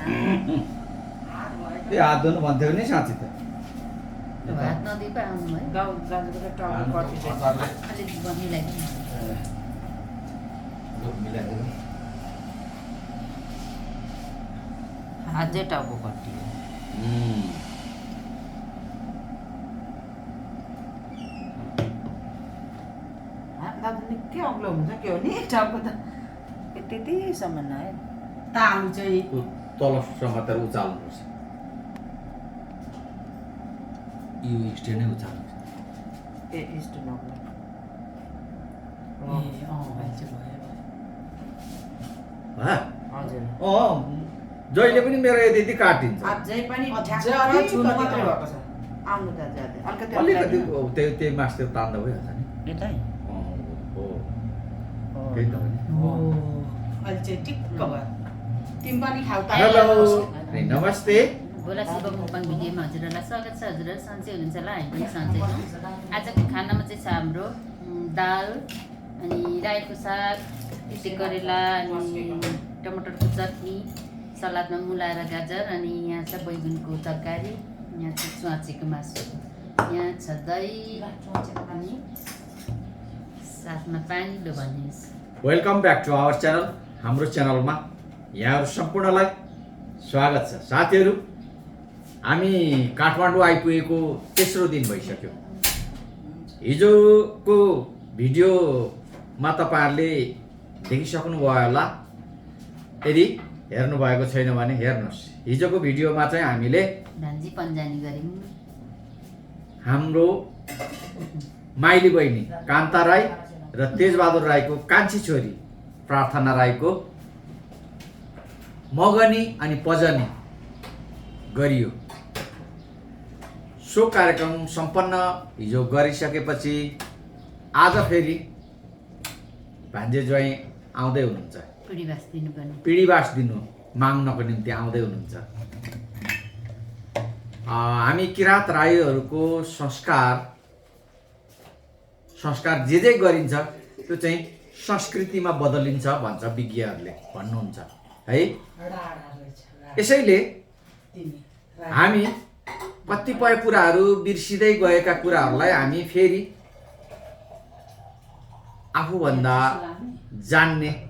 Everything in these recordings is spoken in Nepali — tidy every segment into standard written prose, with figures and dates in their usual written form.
ए हात धुनु भन्थ्यो नि साँच्ची त हात नदिई पो आउनु भयो गाउँ जानुको त टाउको कटिन्छ अलिक मिलाइदिनु मिलाइदिनु अझै टाउको कटियो हात निकै अग्लो हुन्छ के हो नि टाउको त त्यतिसम्म आयो ताउ चाहिँ तलसम्म त उचाल्नुपर्छ यो स्टेज नै उचाल्नुपर्छ ए यस्तो नग्लो हजुर जहिले पनि मेरो यति काटिन्छ अझै पनि ठ्याक्क छुनु मात्रै भएको छ आउनु त जाँदै अलिकति त्यही मास्टर तान्दा भइहाल्छ नि यतै हो त्यही त हो अहिले चाहिँ टिक्क भयो तिमी पनि खाऊ त हेलो नमस्ते भोला शिव मुकबाङ भिडियोमा हजुरहरूलाई स्वागत छ हजुरहरू सन्चै हुनुहुन्छ होला हामी पनि सन्चै छौँ आजको खानामा चाहिँ छ हाम्रो दाल अनि रायोको साग पिसे करेला अनि टमाटरको चटनी सलादमा मुला र गाजर अनि यहाँ छ बैगुनको तरकारी यहाँ छ च्वाचेको मासु यहाँ छ दही अनि साथमा पानी लो भनिस् welcome back to our channel हाम्रो च्यानलमा यहाँहरू सम्पूर्णलाई स्वागत छ साथीहरू हामी काठमाडौँ आइपुगेको तेस्रो दिन भइसक्यो हिजोको भिडियोमा तपाईँहरूले देखिसक्नुभयो होला यदि हेर्नु भएको छैन भने हेर्नुहोस् हिजोको भिडियोमा चाहिँ हामीले भान्जी पन्जानी गऱ्यौँ हाम्रो माइली बहिनी कान्ता राई र तेजबहादुर राईको कान्छी छोरी प्रार्थना राईको मगनी अनि पजनी गरियो सो कार्यक्रम सम्पन्न हिजो गरिसकेपछि आज फेरि भान्जे ज्वाइँ आउँदै हुनुहुन्छ पिँढीवास दिनु माग्नको निम्ति आउँदै हुनुहुन्छ हामी किराँत राईहरूको संस्कार जे गरिन्छ त्यो चाहिँ संस्कृतिमा बदलिन्छ भन्छ विज्ञहरूले भन्नुहुन्छ है यसैले हामी कतिपय कुराहरू बिर्सिँदै गएका कुराहरूलाई हामी फेरि आफूभन्दा जान्ने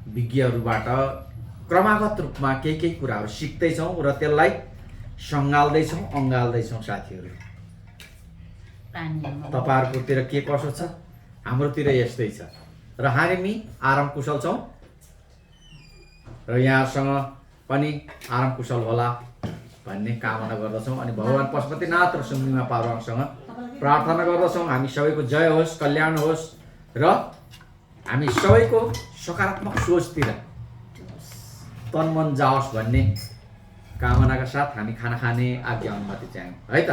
विज्ञहरूबाट क्रमागत रूपमा केही कुराहरू सिक्दैछौँ र त्यसलाई सङ्गाल्दैछौँ अँगाल्दैछौँ साथीहरू तपाईँहरूकोतिर के कसो छ हाम्रोतिर यस्तै छ र हामी आराम कुशल छौँ र यहाँसँग पनि आराम कुशल होला भन्ने कामना गर्दछौँ अनि भगवान् पशुपतिनाथ र सुम्निमा पारुवाङसँग प्रार्थना गर्दछौँ हामी सबैको जय होस् कल्याण होस् र हामी सबैको सकारात्मक सोचतिर तन मन जाओस् भन्ने कामनाका साथ हामी खाना खाने आज्ञा अनुमति चाहौँ है त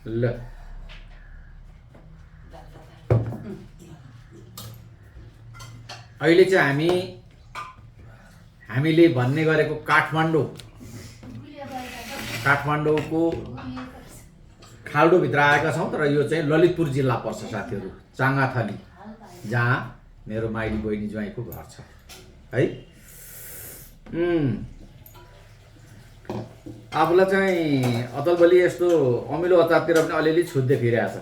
ल अहिले चाहिँ हामीले भन्ने गरेको काठमाडौँको खाल्डोभित्र आएका छौँ तर यो चाहिँ ललितपुर जिल्ला पर्छ साथीहरू चाङ्गाथली जहाँ मेरो माइली बहिनी ज्वाइँको घर छ है आफूलाई चाहिँ अतलबली यस्तो अमिलो अचारतिर पनि अलिअलि छुट्दै फिरिरहेछ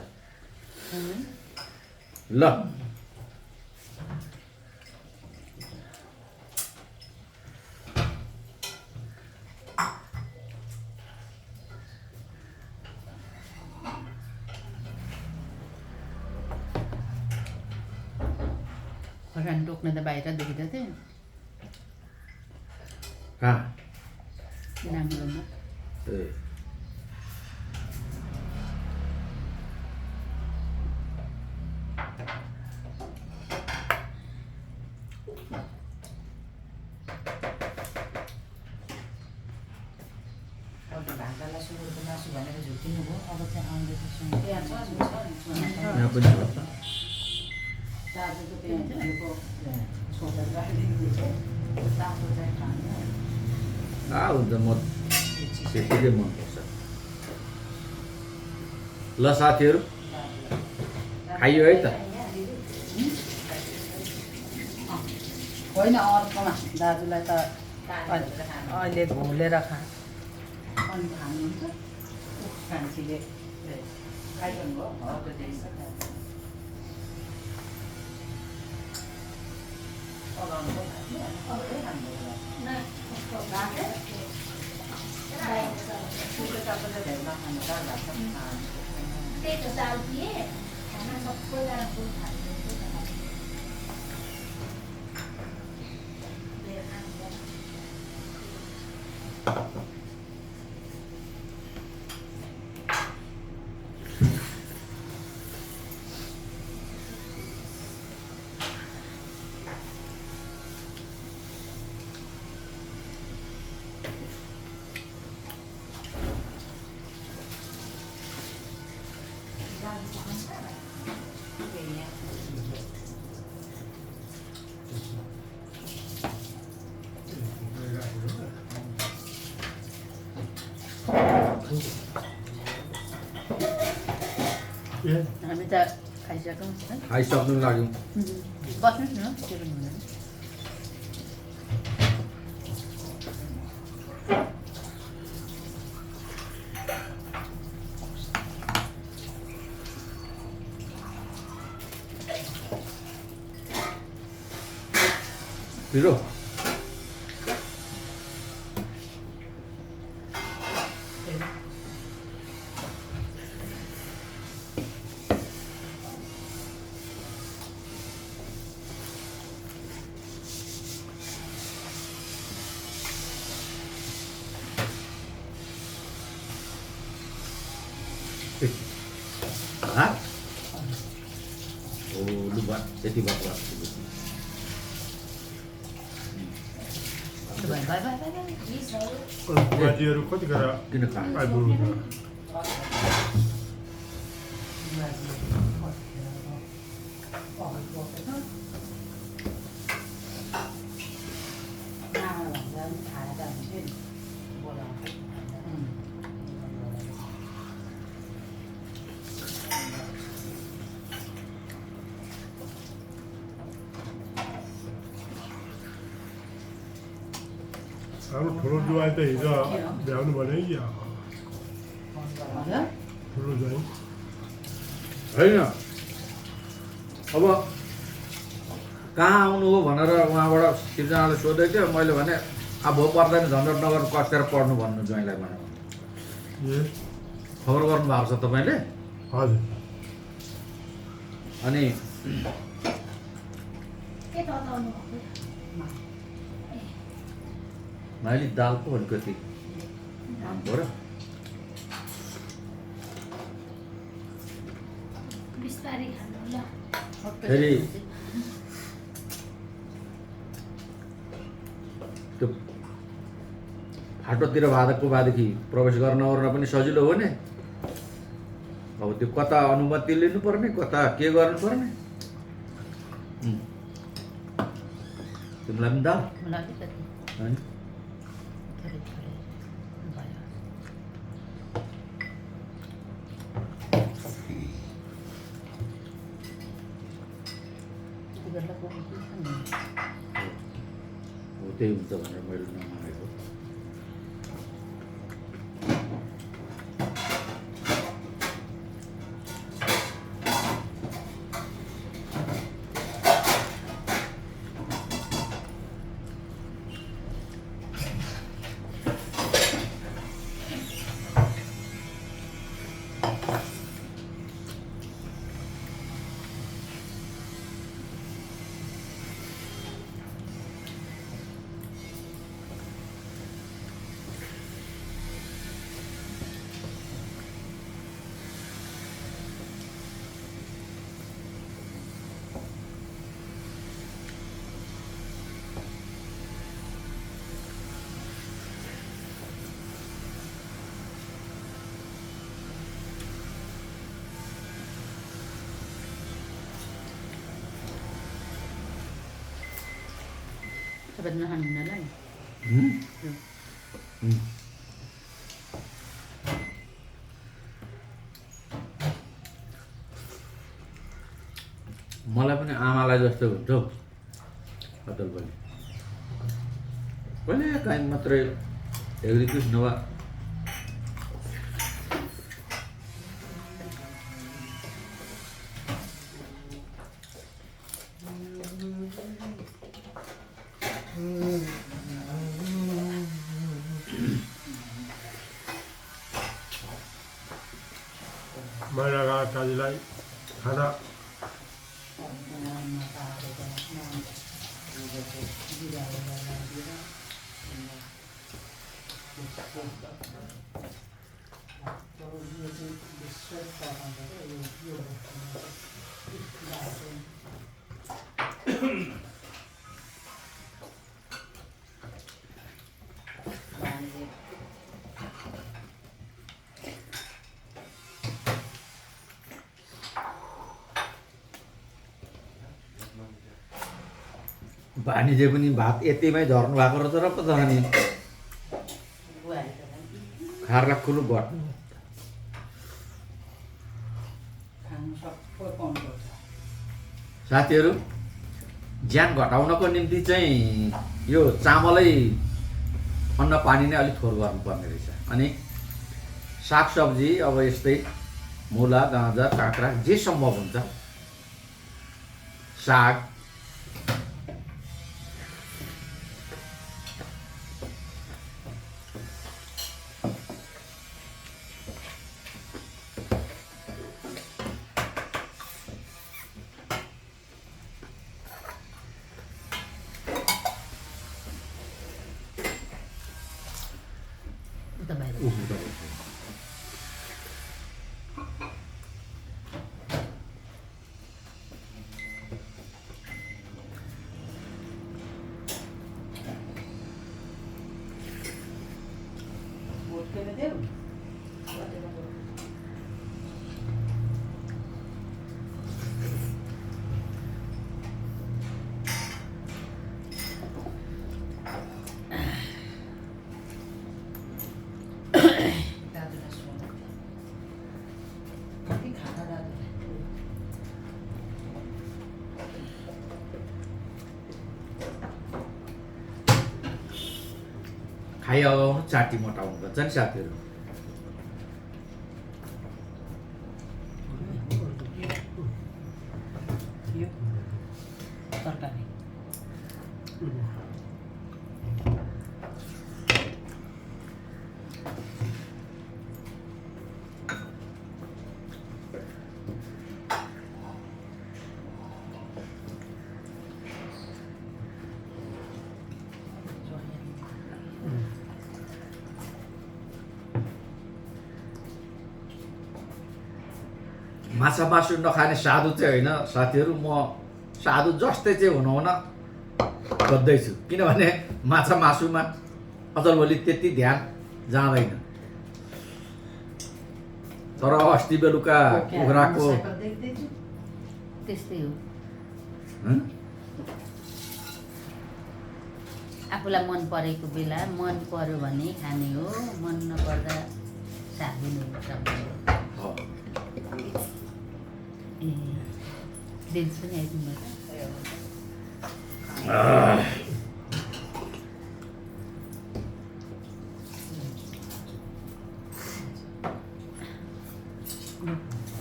ल खरानी टोक्न त बाहिर देखिँदै थियो नाम्रोमा भाकालाई सुँगुरको मासु भनेर झुकिनु भयो अब चाहिँ आउँदैछ दाजुको त्यहाँको छोपेर राखिदिएको छ तातो चाहिँ खाने हुन्छ म त्यतिकै मनपर्छ ल साथीहरू खाइयो है त होइन अर्कोमा दाजुलाई त अहिले घोलेर खा अनि खानुहुन्छ कान्छीले खाइरहनु भयो हो त्यो देख्छ त्यही त दाल दिए खाना सबैजना हामी त खाइसक्यौँ है खाइसक्नु लाग्यो बस्नुहोस् न के पनि हुँदैन पिरो Hah? Oh, lu buat jadi buat. Bye bye bye bye बुवाजीहरू कतिखेर किन खा आइपुग्नुहुन्छ हाम्रो ठुलो जुवाई त हिजो भ्याउनु भने कि ठुलो जुवाई होइन अब कहाँ आउनु हो भनेर उहाँबाट सिर्जनाले सोधेको थियो मैले भने अब भो पर्दैन झन्झट नगर्नु कसेर पढ्नु भन्नु ज्वाइँलाई भने ए खबर गर्नु भएको छ तपाईँले हजुर अनि मैले दाल पो अलिकति हो र बिस्तारै खानु ल फेरि त्यो फाटोतिर भादको भएदेखि प्रवेश गर्न ओर्न पनि सजिलो हो नि अब त्यो कता अनुमति लिनुपर्ने कता के गर्नुपर्ने तिमीलाई पनि दाल मलाई अलिकति होइन थोरै थोरै भयो त्यति बेला पुग्नु हो त्यही हुन्छ भनेर मैले नमागेको तपाईँ नखानुहुन्न मलाई पनि आमालाई जस्तो हुन्छ हौ अतल पनि कहिले काहीँ मात्रै एग्रिकुस नभए महिलाका काजीलाई खाना भानीले पनि भात यतिमै झर्नु भएको रहेछ र पो त अनि खार्ला खुलु घट्नु साथीहरू ज्यान घटाउनको निम्ति चाहिँ यो चामलै अन्न पानी नै अलिक थोर गर्नुपर्ने रहेछ अनि सागसब्जी अब यस्तै मुला गाजर काँक्रा जे सम्भव हुन्छ साग उता बाहिर खाइ अगाउनु चाटी मोटाउनु भन्छ नि साथीहरू तरकारी माछा मासु नखाने साधु चाहिँ होइन साथीहरू म साधु जस्तै चाहिँ हुनुहुन खोज्दैछु किनभने माछा मासुमा अचलभोलि त्यति ध्यान जाँदैन तर अस्ति बेलुका कुखुराको त्यस्तै हो हँ? आफूलाई मन परेको बेला मन पर्यो भने खाने हो मन नपर्दा साधिने हो ए दिन्छ नि आइदिनु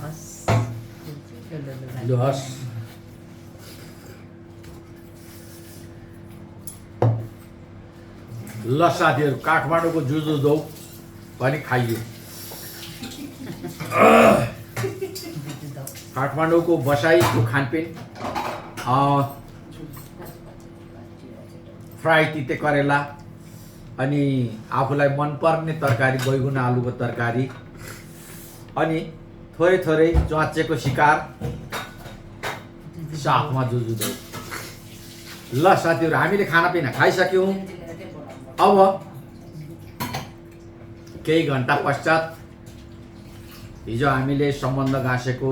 हस् लु हस् ल साथीहरू काठमाडौँको जुजु दौ पनि खाइयो काठमाडौँको बसाइको खानपिन फ्राई तिते करेला अनि आफूलाई मनपर्ने तरकारी बैगुन आलुको तरकारी अनि थोरै थोरै च्वाचेको शिकार साथमा जुजु दौ ल साथीहरू हामीले खानापिना खाइसक्यौँ अब केही घन्टा पश्चात हिजो हामीले सम्बन्ध गाँसेको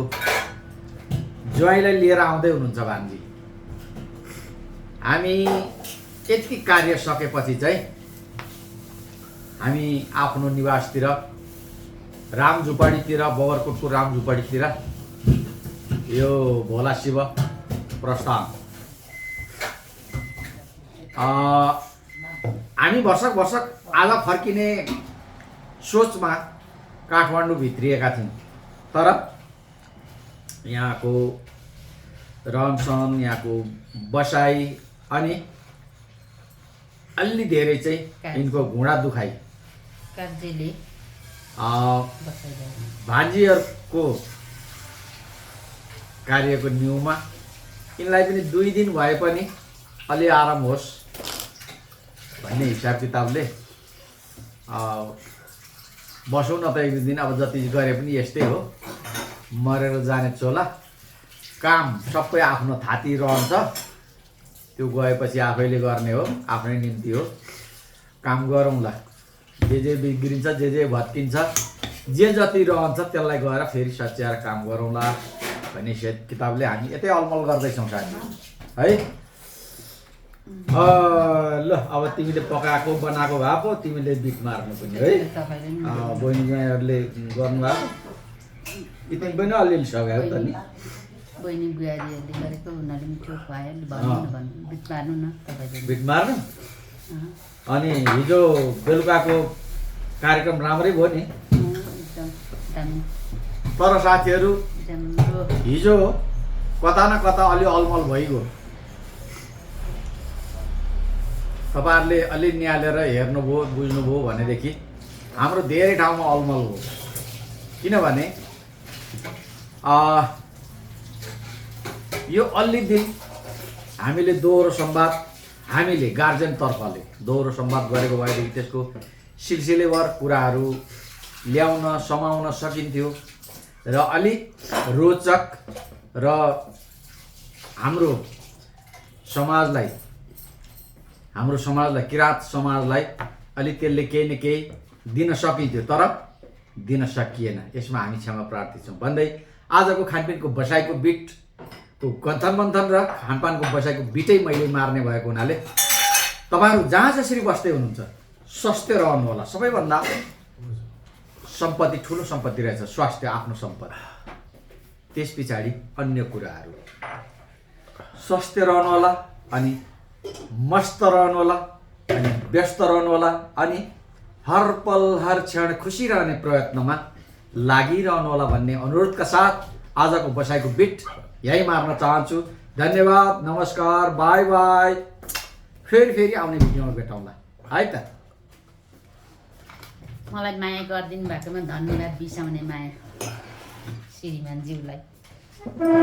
ज्वाइँलाई लिएर आउँदै हुनुहुन्छ भान्जी हामी यति कार्य सकेपछि चाहिँ हामी आफ्नो निवासतिर रामझुपडीतिर बगरकोटको रामझुपडीतिर यो भोला शिव प्रस्थान हामी भर्सक आज फर्किने सोचमा काठमाडौँ भित्रिएका थियौँ, तर यहाँको रहनसहन, यहाँको बसाइ अनि अलि धेरै चाहिँ यिनको घुँडा दुखाइ କାର୍ଯ୍यले भान्जीहरूको कार्यको न्युमा यिनलाई पनि 2 दिन भए पनि अलि आराम होस् भन्ने हिसाब किताबले बसौँ न त 1 दिन। अब जति गरे पनि यस्तै हो, मरेर जाने चोला। काम सबै आफ्नो थाती रहन्छ, त्यो गएपछि आफैले गर्ने हो, आफ्नै निम्ति हो। काम गरौँला, जे बिग्रिन्छ, जे भत्किन्छ, जे जति रहन्छ त्यसलाई गएर फेरि सच्याएर काम गरौँला भन्ने हिसाब किताबले हामी यतै अलमल गर्दैछौँ साथी है। ल अब तिमीले पकाएको बनाएको भए पो तिमीले बिट मार्नु पनि है। बहिनी ज्वाइँहरूले गर्नुभएको तिमी पनि अलिअलि सघायो त नि। बहिनी बुहारीहरूले गरेको उनीहरूले मिठो खुवायो, भन्नु बिट मार्नु न तपाईँले। बिट मार्नु। अनि हिजो बेलुकाको कार्यक्रम राम्रै भयो नि, एकदम दामी। तर साथीहरू राम्रो हिजो कता न कता अलि अलमल भइगयो। तपाईँहरूले अलि निहालेर हेर्नुभयो, बुझ्नुभयो भनेदेखि हाम्रो धेरै ठाउँमा अलमल हो। किनभने यो अलि दिन हामीले दोहोरो संवाद, हामीले गार्जियन तर्फले दोहोरो संवाद गरेको भएदेखि त्यसको सिलसिलेवार कुराहरू ल्याउन समाउन सकिन्थ्यो र अलि रोचक र हाम्रो समाजलाई किराँत समाजलाई अलि त्यसले केही न केही दिन सकिन्थ्यो, तर दिन सकिएन। यसमा हामी क्षमा प्रार्थी छौँ भन्दै आजको खानपिनको बसाइको बिटको गन्थन मन्थन र खानपानको बसाइको बिटै मैले मार्ने भएको हुनाले तपाईँहरू जहाँ जसरी बस्दै हुनुहुन्छ स्वस्थ रहनु होला। सबैभन्दा सम्पत्ति, ठुलो सम्पत्ति रहेछ स्वास्थ्य, आफ्नो सम्पत्ति, त्यस पछाडि अन्य कुराहरू। स्वस्थ रहनु होला अनि मस्त रहनु होला अनि व्यस्त रहनु होला अनि हर पल हर क्षण खुसी रहने प्रयत्नमा लागिरहनु होला भन्ने अनुरोधका साथ आजको बसाइको बिट यही मार्न चाहन्छु। धन्यवाद, नमस्कार, बाई बाई। फेरि आउने भिडियोमा भेटौँला है त। मलाई माया गरिदिनु भएकोमा धन्यवाद, बिसाउने माया श्रीमानज्यूलाई।